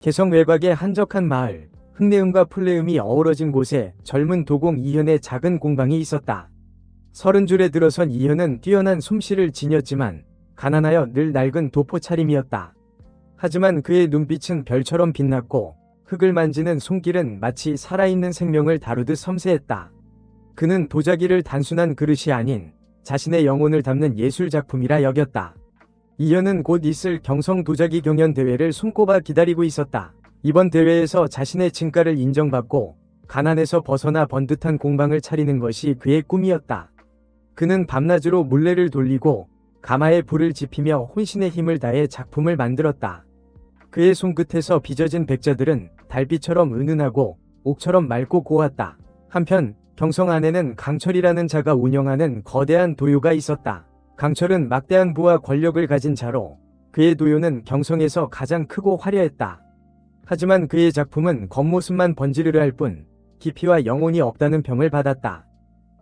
개성 외곽의 한적한 마을, 흙내음과 풀내음이 어우러진 곳에 젊은 도공 이현의 작은 공방이 있었다. 30줄에 들어선 이현은 뛰어난 솜씨를 지녔지만 가난하여 늘 낡은 도포 차림이었다. 하지만 그의 눈빛은 별처럼 빛났고 흙을 만지는 손길은 마치 살아있는 생명을 다루듯 섬세했다. 그는 도자기를 단순한 그릇이 아닌 자신의 영혼을 담는 예술작품이라 여겼다. 이현은 곧 있을 경성 도자기 경연 대회를 손꼽아 기다리고 있었다. 이번 대회에서 자신의 진가를 인정받고 가난에서 벗어나 번듯한 공방을 차리는 것이 그의 꿈이었다. 그는 밤낮으로 물레를 돌리고 가마에 불을 지피며 혼신의 힘을 다해 작품을 만들었다. 그의 손끝에서 빚어진 백자들은 달빛처럼 은은하고 옥처럼 맑고 고왔다. 한편 경성 안에는 강철이라는 자가 운영하는 거대한 도요가 있었다. 강철은 막대한 부와 권력을 가진 자로 그의 도요는 경성에서 가장 크고 화려했다. 하지만 그의 작품은 겉모습만 번지르르할 뿐 깊이와 영혼이 없다는 평을 받았다.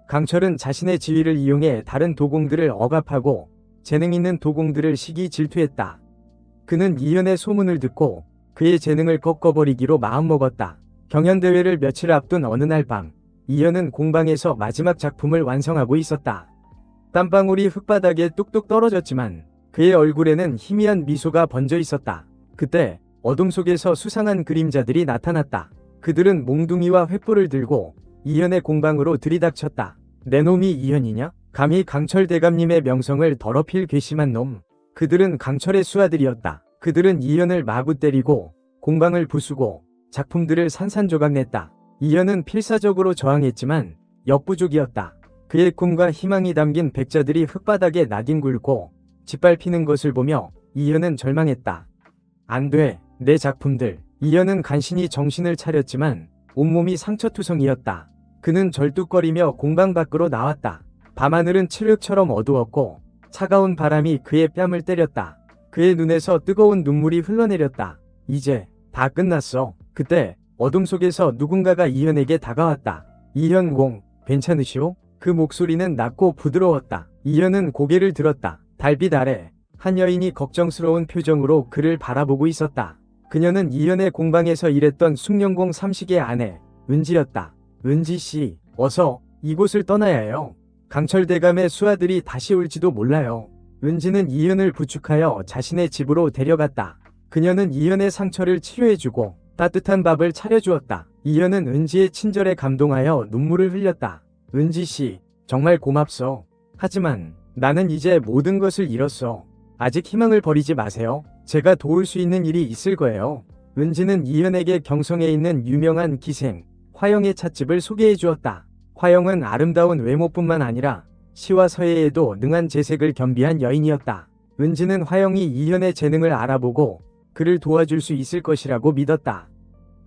강철은 자신의 지위를 이용해 다른 도공들을 억압하고 재능 있는 도공들을 시기 질투했다. 그는 이현의 소문을 듣고 그의 재능을 꺾어버리기로 마음먹었다. 경연대회를 며칠 앞둔 어느 날 밤, 이현은 공방에서 마지막 작품을 완성하고 있었다. 땀방울이 흙바닥에 뚝뚝 떨어졌지만 그의 얼굴에는 희미한 미소가 번져 있었다. 그때 어둠 속에서 수상한 그림자들이 나타났다. 그들은 몽둥이와 횃불을 들고 이현의 공방으로 들이닥쳤다. 내 놈이 이현이냐? 감히 강철 대감님의 명성을 더럽힐 괘씸한 놈. 그들은 강철의 수하들이었다. 그들은 이현을 마구 때리고 공방을 부수고 작품들을 산산조각냈다. 이현은 필사적으로 저항했지만 역부족이었다. 그의 꿈과 희망이 담긴 백자들이 흙바닥에 나뒹굴고 짓밟히는 것을 보며 이현은 절망했다. 안 돼, 내 작품들. 이현은 간신히 정신을 차렸지만 온몸이 상처투성이었다. 그는 절뚝거리며 공방 밖으로 나왔다. 밤하늘은 칠흑처럼 어두웠고 차가운 바람이 그의 뺨을 때렸다. 그의 눈에서 뜨거운 눈물이 흘러내렸다. 이제 다 끝났어. 그때 어둠 속에서 누군가가 이현에게 다가왔다. 이현공, 괜찮으시오? 그 목소리는 낮고 부드러웠다. 이현은 고개를 들었다. 달빛 아래 한 여인이 걱정스러운 표정으로 그를 바라보고 있었다. 그녀는 이현의 공방에서 일했던 숭령공 삼식의 아내 은지였다. 은지씨, 어서 이곳을 떠나야 해요. 강철대감의 수하들이 다시 올지도 몰라요. 은지는 이현을 부축하여 자신의 집으로 데려갔다. 그녀는 이현의 상처를 치료해주고 따뜻한 밥을 차려주었다. 이현은 은지의 친절에 감동하여 눈물을 흘렸다. 은지씨, 정말 고맙소. 하지만 나는 이제 모든 것을 잃었어. 아직 희망을 버리지 마세요. 제가 도울 수 있는 일이 있을 거예요. 은지는 이현에게 경성에 있는 유명한 기생 화영의 찻집을 소개해 주었다. 화영은 아름다운 외모뿐만 아니라 시와 서예에도 능한 재색을 겸비한 여인이었다. 은지는 화영이 이현의 재능을 알아보고 그를 도와줄 수 있을 것이라고 믿었다.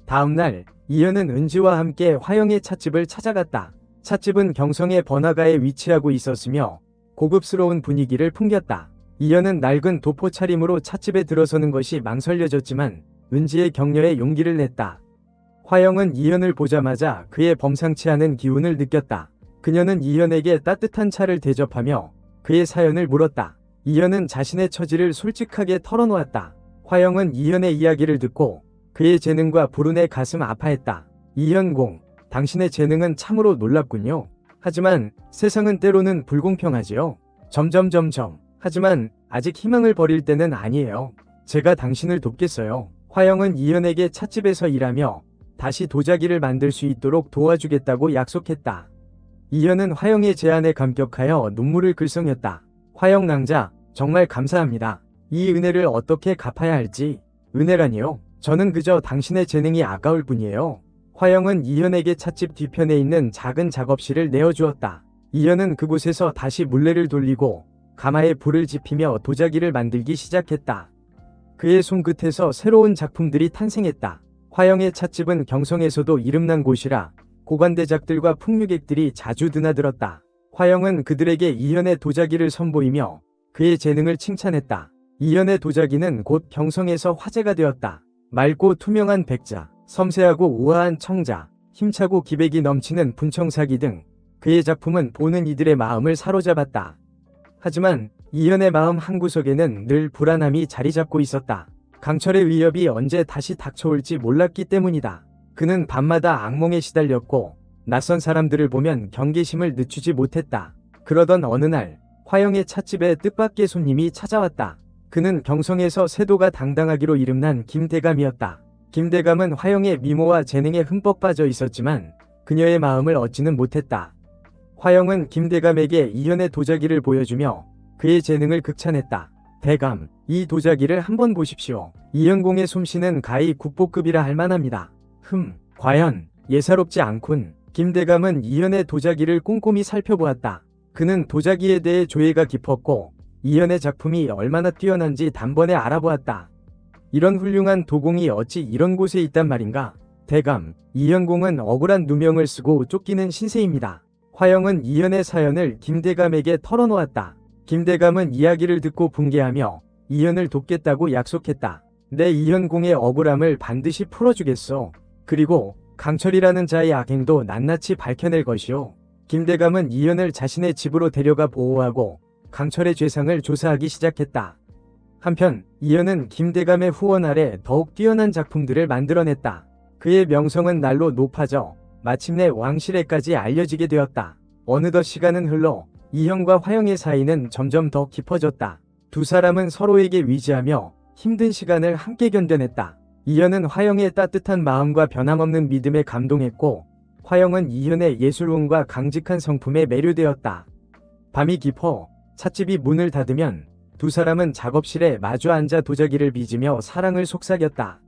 다음날 이현은 은지와 함께 화영의 찻집을 찾아갔다. 찻집은 경성의 번화가에 위치하고 있었으며 고급스러운 분위기를 풍겼다. 이현은 낡은 도포 차림으로 찻집에 들어서는 것이 망설여졌지만 은지의 격려에 용기를 냈다. 화영은 이현을 보자마자 그의 범상치 않은 기운을 느꼈다. 그녀는 이현에게 따뜻한 차를 대접하며 그의 사연을 물었다. 이현은 자신의 처지를 솔직하게 털어놓았다. 화영은 이현의 이야기를 듣고 그의 재능과 불운의 가슴 아파했다. 이현공, 당신의 재능은 참으로 놀랍군요. 하지만 세상은 때로는 불공평하지요. 하지만 아직 희망을 버릴 때는 아니에요. 제가 당신을 돕겠어요. 화영은 이현에게 찻집에서 일하며 다시 도자기를 만들 수 있도록 도와주겠다고 약속했다. 이현은 화영의 제안에 감격하여 눈물을 글썽였다. 화영 낭자, 정말 감사합니다. 이 은혜를 어떻게 갚아야 할지. 은혜라니요? 저는 그저 당신의 재능이 아까울 뿐이에요. 화영은 이현에게 찻집 뒤편에 있는 작은 작업실을 내어주었다. 이현은 그곳에서 다시 물레를 돌리고 가마에 불을 지피며 도자기를 만들기 시작했다. 그의 손끝에서 새로운 작품들이 탄생했다. 화영의 찻집은 경성에서도 이름난 곳이라 고관대작들과 풍류객들이 자주 드나들었다. 화영은 그들에게 이현의 도자기를 선보이며 그의 재능을 칭찬했다. 이현의 도자기는 곧 경성에서 화제가 되었다. 맑고 투명한 백자, 섬세하고 우아한 청자, 힘차고 기백이 넘치는 분청사기 등 그의 작품은 보는 이들의 마음을 사로잡았다. 하지만 이현의 마음 한구석에는 늘 불안함이 자리 잡고 있었다. 강철의 위협이 언제 다시 닥쳐올지 몰랐기 때문이다. 그는 밤마다 악몽에 시달렸고 낯선 사람들을 보면 경계심을 늦추지 못했다. 그러던 어느 날 화영의 찻집에 뜻밖의 손님이 찾아왔다. 그는 경성에서 세도가 당당하기로 이름난 김대감이었다. 김대감은 화영의 미모와 재능에 흠뻑 빠져 있었지만 그녀의 마음을 얻지는 못했다. 화영은 김대감에게 이현의 도자기를 보여주며 그의 재능을 극찬했다. 대감, 이 도자기를 한번 보십시오. 이현공의 솜씨는 가히 국보급이라 할 만합니다. 과연 예사롭지 않군. 김대감은 이현의 도자기를 꼼꼼히 살펴보았다. 그는 도자기에 대해 조예가 깊었고 이현의 작품이 얼마나 뛰어난지 단번에 알아보았다. 이런 훌륭한 도공이 어찌 이런 곳에 있단 말인가? 대감, 이현공은 억울한 누명을 쓰고 쫓기는 신세입니다. 화영은 이현의 사연을 김대감에게 털어놓았다. 김대감은 이야기를 듣고 붕괴하며 이현을 돕겠다고 약속했다. 내 이현공의 억울함을 반드시 풀어주겠소. 그리고 강철이라는 자의 악행도 낱낱이 밝혀낼 것이오. 김대감은 이현을 자신의 집으로 데려가 보호하고 강철의 죄상을 조사하기 시작했다. 한편 이현은 김대감의 후원 아래 더욱 뛰어난 작품들을 만들어냈다. 그의 명성은 날로 높아져 마침내 왕실에까지 알려지게 되었다. 어느덧 시간은 흘러 이현과 화영의 사이는 점점 더 깊어졌다. 두 사람은 서로에게 위지하며 힘든 시간을 함께 견뎌냈다. 이현은 화영의 따뜻한 마음과 변함없는 믿음에 감동했고 화영은 이현의 예술운과 강직한 성품에 매료되었다. 밤이 깊어 찻집이 문을 닫으면 두 사람은 작업실에 마주 앉아 도자기를 빚으며 사랑을 속삭였다.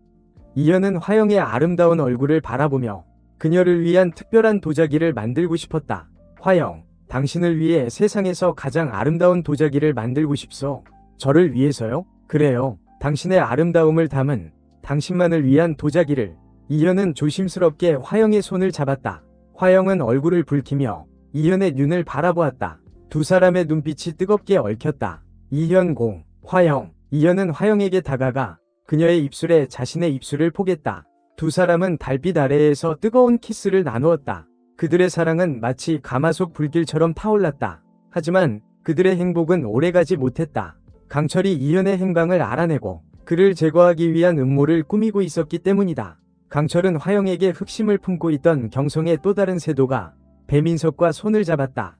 이현은 화영의 아름다운 얼굴을 바라보며 그녀를 위한 특별한 도자기를 만들고 싶었다. 화영, 당신을 위해 세상에서 가장 아름다운 도자기를 만들고 싶소. 저를 위해서요? 그래요. 당신의 아름다움을 담은 당신만을 위한 도자기를. 이현은 조심스럽게 화영의 손을 잡았다. 화영은 얼굴을 붉히며 이현의 눈을 바라보았다. 두 사람의 눈빛이 뜨겁게 얽혔다. 이현공, 화영. 이현은 화영에게 다가가 그녀의 입술에 자신의 입술을 포겠다. 두 사람은 달빛 아래에서 뜨거운 키스를 나누었다. 그들의 사랑은 마치 가마솥 불길처럼 타올랐다. 하지만 그들의 행복은 오래가지 못했다. 강철이 이현의 행방을 알아내고 그를 제거하기 위한 음모를 꾸미고 있었기 때문이다. 강철은 화영에게 흑심을 품고 있던 경성의 또 다른 세도가 배민석과 손을 잡았다.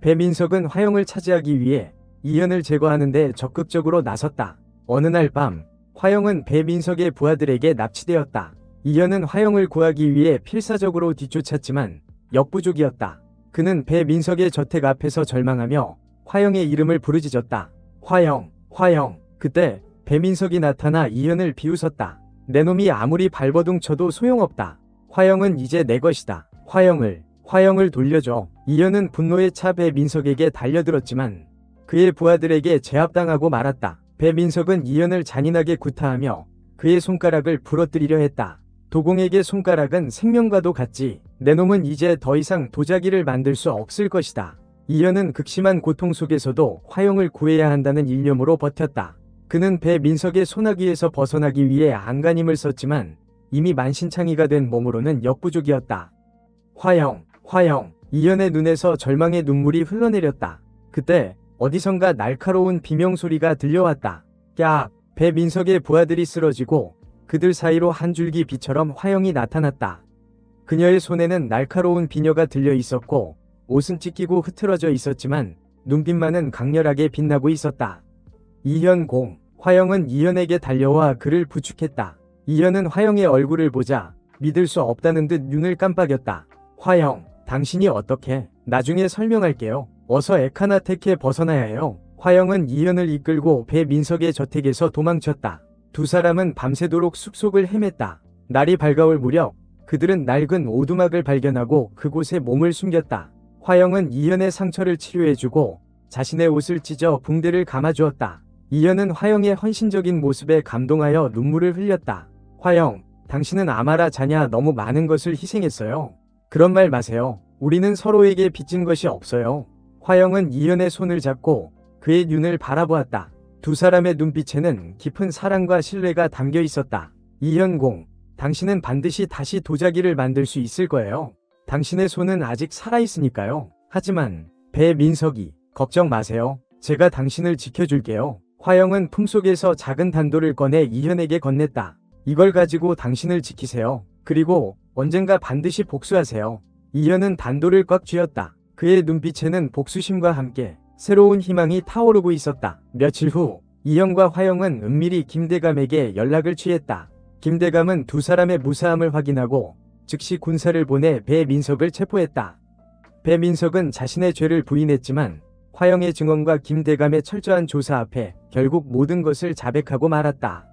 배민석은 화영을 차지하기 위해 이현을 제거하는 데 적극적으로 나섰다. 어느 날 밤 화영은 배민석의 부하들에게 납치되었다. 이현은 화영을 구하기 위해 필사적으로 뒤쫓았지만 역부족이었다. 그는 배민석의 저택 앞에서 절망하며 화영의 이름을 부르짖었다. 화영, 화영. 그때 배민석이 나타나 이현을 비웃었다. 내 놈이 아무리 발버둥 쳐도 소용없다. 화영은 이제 내 것이다. 화영을 돌려줘. 이현은 분노에 차 배민석에게 달려들었지만 그의 부하들에게 제압당하고 말았다. 배민석은 이현을 잔인하게 구타하며 그의 손가락을 부러뜨리려 했다. 도공에게 손가락은 생명과도 같지. 내 놈은 이제 더 이상 도자기를 만들 수 없을 것이다. 이현은 극심한 고통 속에서도 화영을 구해야 한다는 일념으로 버텼다. 그는 배민석의 소나기에서 벗어나기 위해 안간힘을 썼지만 이미 만신창이가 된 몸으로는 역부족이었다. 화영. 이현의 눈에서 절망의 눈물이 흘러내렸다. 그때 어디선가 날카로운 비명소리가 들려왔다. 깍! 배민석의 부하들이 쓰러지고 그들 사이로 한 줄기 빛처럼 화영이 나타났다. 그녀의 손에는 날카로운 비녀가 들려 있었고 옷은 찢기고 흐트러져 있었지만 눈빛만은 강렬하게 빛나고 있었다. 이현공. 화영은 이현에게 달려와 그를 부축했다. 이현은 화영의 얼굴을 보자 믿을 수 없다는 듯 눈을 깜빡였다. 화영, 당신이 어떻게? 나중에 설명할게요. 어서 에카나테크에 벗어나야 해요. 화영은 이현을 이끌고 배민석의 저택에서 도망쳤다. 두 사람은 밤새도록 숲속을 헤맸다. 날이 밝아올 무렵 그들은 낡은 오두막을 발견하고 그곳에 몸을 숨겼다. 화영은 이현의 상처를 치료해주고 자신의 옷을 찢어 붕대를 감아주었다. 이현은 화영의 헌신적인 모습에 감동하여 눈물을 흘렸다. 화영, 당신은 아마라 자냐 너무 많은 것을 희생했어요. 그런 말 마세요. 우리는 서로에게 빚진 것이 없어요. 화영은 이현의 손을 잡고 그의 눈을 바라보았다. 두 사람의 눈빛에는 깊은 사랑과 신뢰가 담겨 있었다. 이현공, 당신은 반드시 다시 도자기를 만들 수 있을 거예요. 당신의 손은 아직 살아있으니까요. 하지만 배민석이, 걱정 마세요. 제가 당신을 지켜줄게요. 화영은 품속에서 작은 단도를 꺼내 이현에게 건넸다. 이걸 가지고 당신을 지키세요. 그리고 언젠가 반드시 복수하세요. 이현은 단도를 꽉 쥐었다. 그의 눈빛에는 복수심과 함께 새로운 희망이 타오르고 있었다. 며칠 후 이현과 화영은 은밀히 김대감에게 연락을 취했다. 김대감은 두 사람의 무사함을 확인하고 즉시 군사를 보내 배민석을 체포했다. 배민석은 자신의 죄를 부인했지만 화영의 증언과 김대감의 철저한 조사 앞에 결국 모든 것을 자백하고 말았다.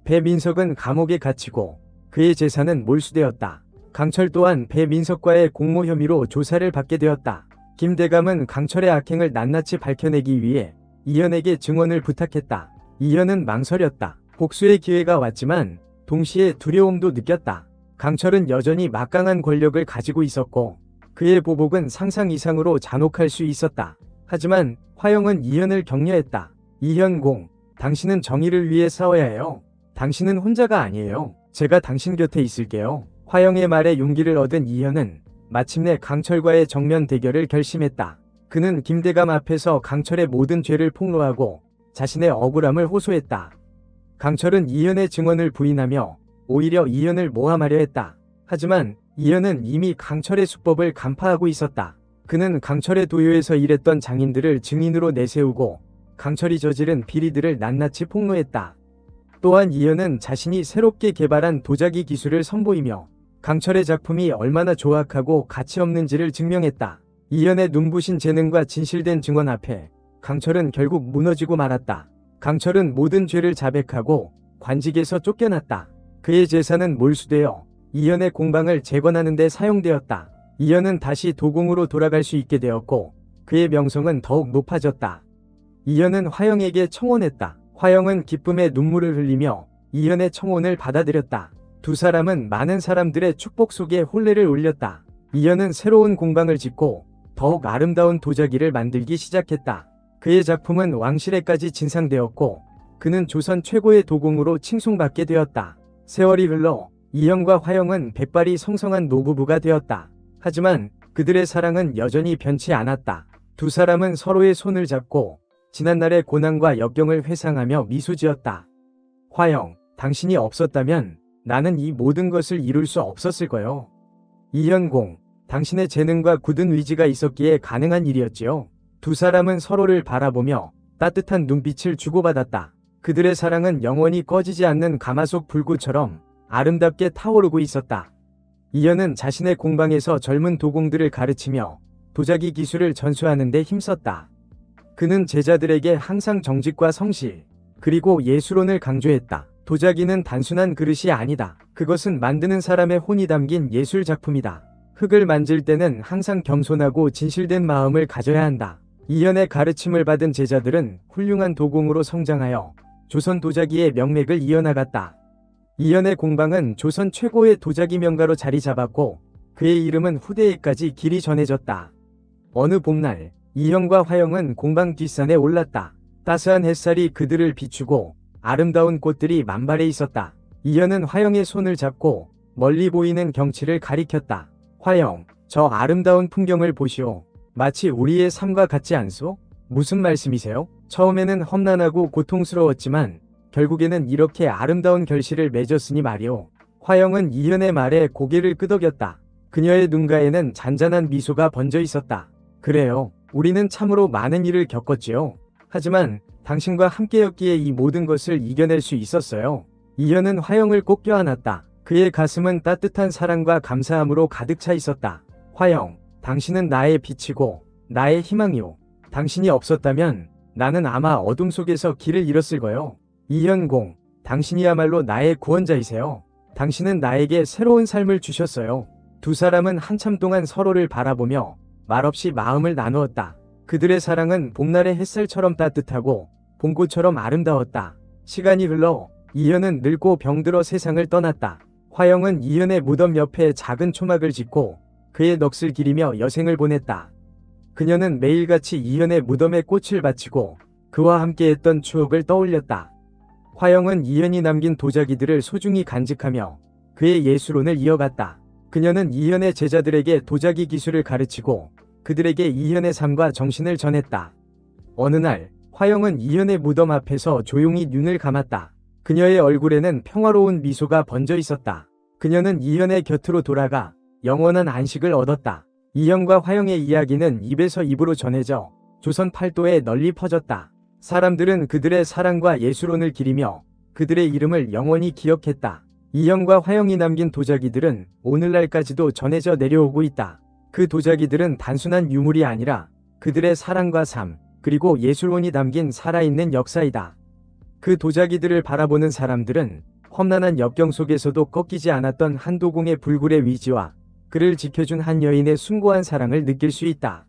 배민석은 감옥에 갇히고 그의 재산은 몰수되었다. 강철 또한 배민석과의 공모 혐의로 조사를 받게 되었다. 김대감은 강철의 악행을 낱낱이 밝혀내기 위해 이현에게 증언을 부탁했다. 이현은 망설였다. 복수의 기회가 왔지만 동시에 두려움도 느꼈다. 강철은 여전히 막강한 권력을 가지고 있었고 그의 보복은 상상 이상으로 잔혹할 수 있었다. 하지만 화영은 이현을 격려했다. 이현공, 당신은 정의를 위해 싸워야 해요. 당신은 혼자가 아니에요. 제가 당신 곁에 있을게요. 화영의 말에 용기를 얻은 이현은 마침내 강철과의 정면 대결을 결심했다. 그는 김대감 앞에서 강철의 모든 죄를 폭로하고 자신의 억울함을 호소했다. 강철은 이현의 증언을 부인하며 오히려 이현을 모함하려 했다. 하지만 이현은 이미 강철의 수법을 간파하고 있었다. 그는 강철의 도요에서 일했던 장인들을 증인으로 내세우고 강철이 저지른 비리들을 낱낱이 폭로했다. 또한 이현은 자신이 새롭게 개발한 도자기 기술을 선보이며 강철의 작품이 얼마나 조악하고 가치없는지를 증명했다. 이현의 눈부신 재능과 진실된 증언 앞에 강철은 결국 무너지고 말았다. 강철은 모든 죄를 자백하고 관직에서 쫓겨났다. 그의 재산은 몰수되어 이현의 공방을 재건하는 데 사용되었다. 이현은 다시 도공으로 돌아갈 수 있게 되었고 그의 명성은 더욱 높아졌다. 이현은 화영에게 청혼했다. 화영은 기쁨의 눈물을 흘리며 이현의 청혼을 받아들였다. 두 사람은 많은 사람들의 축복 속에 혼례를 올렸다. 이현은 새로운 공방을 짓고 더욱 아름다운 도자기를 만들기 시작했다. 그의 작품은 왕실에까지 진상되었고 그는 조선 최고의 도공으로 칭송받게 되었다. 세월이 흘러 이현과 화영은 백발이 성성한 노부부가 되었다. 하지만 그들의 사랑은 여전히 변치 않았다. 두 사람은 서로의 손을 잡고 지난날의 고난과 역경을 회상하며 미소 지었다. 화영, 당신이 없었다면 나는 이 모든 것을 이룰 수 없었을 거요. 이현공, 당신의 재능과 굳은 의지가 있었기에 가능한 일이었지요. 두 사람은 서로를 바라보며 따뜻한 눈빛을 주고받았다. 그들의 사랑은 영원히 꺼지지 않는 가마솥 불꽃처럼 아름답게 타오르고 있었다. 이현은 자신의 공방에서 젊은 도공들을 가르치며 도자기 기술을 전수하는 데 힘썼다. 그는 제자들에게 항상 정직과 성실, 그리고 예술혼을 강조했다. 도자기는 단순한 그릇이 아니다. 그것은 만드는 사람의 혼이 담긴 예술 작품이다. 흙을 만질 때는 항상 겸손하고 진실된 마음을 가져야 한다. 이현의 가르침을 받은 제자들은 훌륭한 도공으로 성장하여 조선 도자기의 명맥을 이어나갔다. 이현의 공방은 조선 최고의 도자기 명가로 자리 잡았고 그의 이름은 후대에까지 길이 전해졌다. 어느 봄날 이현과 화영은 공방 뒷산에 올랐다. 따스한 햇살이 그들을 비추고 아름다운 꽃들이 만발해 있었다. 이현은 화영의 손을 잡고 멀리 보이는 경치를 가리켰다. 화영, 저 아름다운 풍경을 보시오. 마치 우리의 삶과 같지 않소? 무슨 말씀이세요? 처음에는 험난하고 고통스러웠지만 결국에는 이렇게 아름다운 결실을 맺었으니 말이오. 화영은 이현의 말에 고개를 끄덕였다. 그녀의 눈가에는 잔잔한 미소가 번져 있었다. 그래요. 우리는 참으로 많은 일을 겪었지요. 하지만 당신과 함께였기에 이 모든 것을 이겨낼 수 있었어요. 이현은 화영을 꼭 껴안았다. 그의 가슴은 따뜻한 사랑과 감사함으로 가득 차 있었다. 화영, 당신은 나의 빛이고 나의 희망이오. 당신이 없었다면 나는 아마 어둠 속에서 길을 잃었을 거요. 이현공, 당신이야말로 나의 구원자이세요. 당신은 나에게 새로운 삶을 주셨어요. 두 사람은 한참 동안 서로를 바라보며 말없이 마음을 나누었다. 그들의 사랑은 봄날의 햇살처럼 따뜻하고 봄꽃처럼 아름다웠다. 시간이 흘러 이현은 늙고 병들어 세상을 떠났다. 화영은 이현의 무덤 옆에 작은 초막을 짓고 그의 넋을 기리며 여생을 보냈다. 그녀는 매일같이 이현의 무덤에 꽃을 바치고 그와 함께했던 추억을 떠올렸다. 화영은 이현이 남긴 도자기들을 소중히 간직하며 그의 예술혼을 이어갔다. 그녀는 이현의 제자들에게 도자기 기술을 가르치고 그들에게 이현의 삶과 정신을 전했다. 어느 날 화영은 이현의 무덤 앞에서 조용히 눈을 감았다. 그녀의 얼굴에는 평화로운 미소가 번져 있었다. 그녀는 이현의 곁으로 돌아가 영원한 안식을 얻었다. 이현과 화영의 이야기는 입에서 입으로 전해져 조선 팔도에 널리 퍼졌다. 사람들은 그들의 사랑과 예술혼을 기리며 그들의 이름을 영원히 기억했다. 이현과 화영이 남긴 도자기들은 오늘날까지도 전해져 내려오고 있다. 그 도자기들은 단순한 유물이 아니라 그들의 사랑과 삶, 그리고 예술혼이 담긴 살아있는 역사이다. 그 도자기들을 바라보는 사람들은 험난한 역경 속에서도 꺾이지 않았던 한 도공의 불굴의 위지와 그를 지켜준 한 여인의 숭고한 사랑을 느낄 수 있다.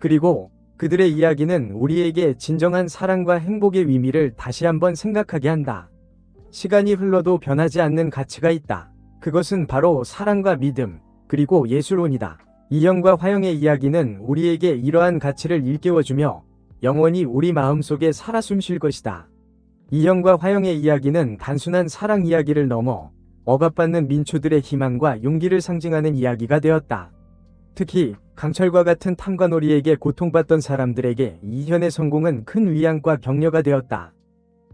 그리고 그들의 이야기는 우리에게 진정한 사랑과 행복의 의미를 다시 한번 생각하게 한다. 시간이 흘러도 변하지 않는 가치가 있다. 그것은 바로 사랑과 믿음, 그리고 예술혼이다. 이현과 화영의 이야기는 우리에게 이러한 가치를 일깨워주며 영원히 우리 마음속에 살아 숨쉴 것이다. 이현과 화영의 이야기는 단순한 사랑 이야기를 넘어 억압받는 민초들의 희망과 용기를 상징하는 이야기가 되었다. 특히 강철과 같은 탐관오리에게 고통받던 사람들에게 이현의 성공은 큰 위안과 격려가 되었다.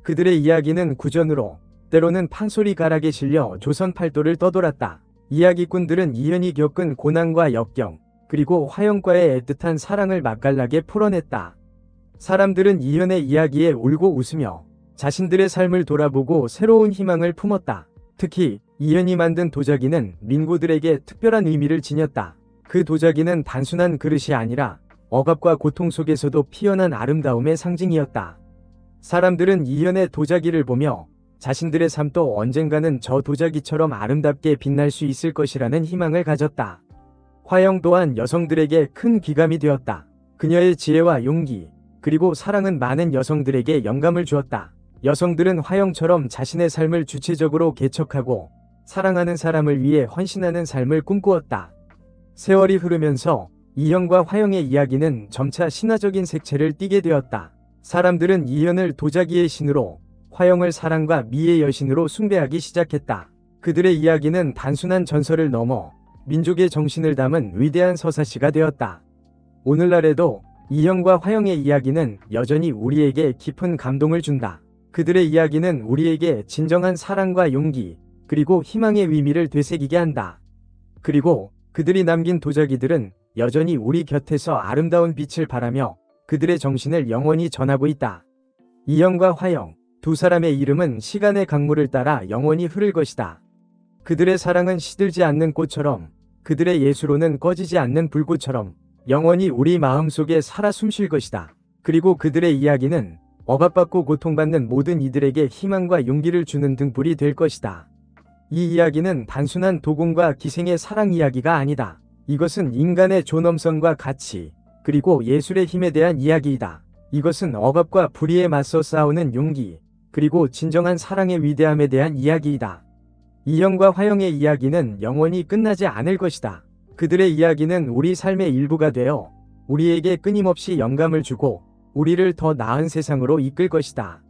그들의 이야기는 구전으로, 때로는 판소리 가락에 실려 조선 팔도를 떠돌았다. 이야기꾼들은 이현이 겪은 고난과 역경, 그리고 화영과의 애틋한 사랑을 맛깔나게 풀어냈다. 사람들은 이현의 이야기에 울고 웃으며 자신들의 삶을 돌아보고 새로운 희망을 품었다. 특히 이현이 만든 도자기는 민고들에게 특별한 의미를 지녔다. 그 도자기는 단순한 그릇이 아니라 억압과 고통 속에서도 피어난 아름다움의 상징이었다. 사람들은 이현의 도자기를 보며 자신들의 삶도 언젠가는 저 도자기처럼 아름답게 빛날 수 있을 것이라는 희망을 가졌다. 화영 또한 여성들에게 큰 귀감이 되었다. 그녀의 지혜와 용기, 그리고 사랑은 많은 여성들에게 영감을 주었다. 여성들은 화영처럼 자신의 삶을 주체적으로 개척하고 사랑하는 사람을 위해 헌신하는 삶을 꿈꾸었다. 세월이 흐르면서 이현과 화영의 이야기는 점차 신화적인 색채를 띠게 되었다. 사람들은 이현을 도자기의 신으로, 화영을 사랑과 미의 여신으로 숭배하기 시작했다. 그들의 이야기는 단순한 전설을 넘어 민족의 정신을 담은 위대한 서사시가 되었다. 오늘날에도 이현과 화영의 이야기는 여전히 우리에게 깊은 감동을 준다. 그들의 이야기는 우리에게 진정한 사랑과 용기, 그리고 희망의 의미를 되새기게 한다. 그리고 그들이 남긴 도자기들은 여전히 우리 곁에서 아름다운 빛을 발하며 그들의 정신을 영원히 전하고 있다. 이현과 화영, 두 사람의 이름은 시간의 강물을 따라 영원히 흐를 것이다. 그들의 사랑은 시들지 않는 꽃처럼, 그들의 예술로는 꺼지지 않는 불꽃처럼 영원히 우리 마음속에 살아 숨쉴 것이다. 그리고 그들의 이야기는 억압받고 고통받는 모든 이들에게 희망과 용기를 주는 등불이 될 것이다. 이 이야기는 단순한 도공과 기생의 사랑 이야기가 아니다. 이것은 인간의 존엄성과 가치, 그리고 예술의 힘에 대한 이야기이다. 이것은 억압과 불의에 맞서 싸우는 용기, 그리고 진정한 사랑의 위대함에 대한 이야기이다. 이현과 화영의 이야기는 영원히 끝나지 않을 것이다. 그들의 이야기는 우리 삶의 일부가 되어 우리에게 끊임없이 영감을 주고 우리를 더 나은 세상으로 이끌 것이다.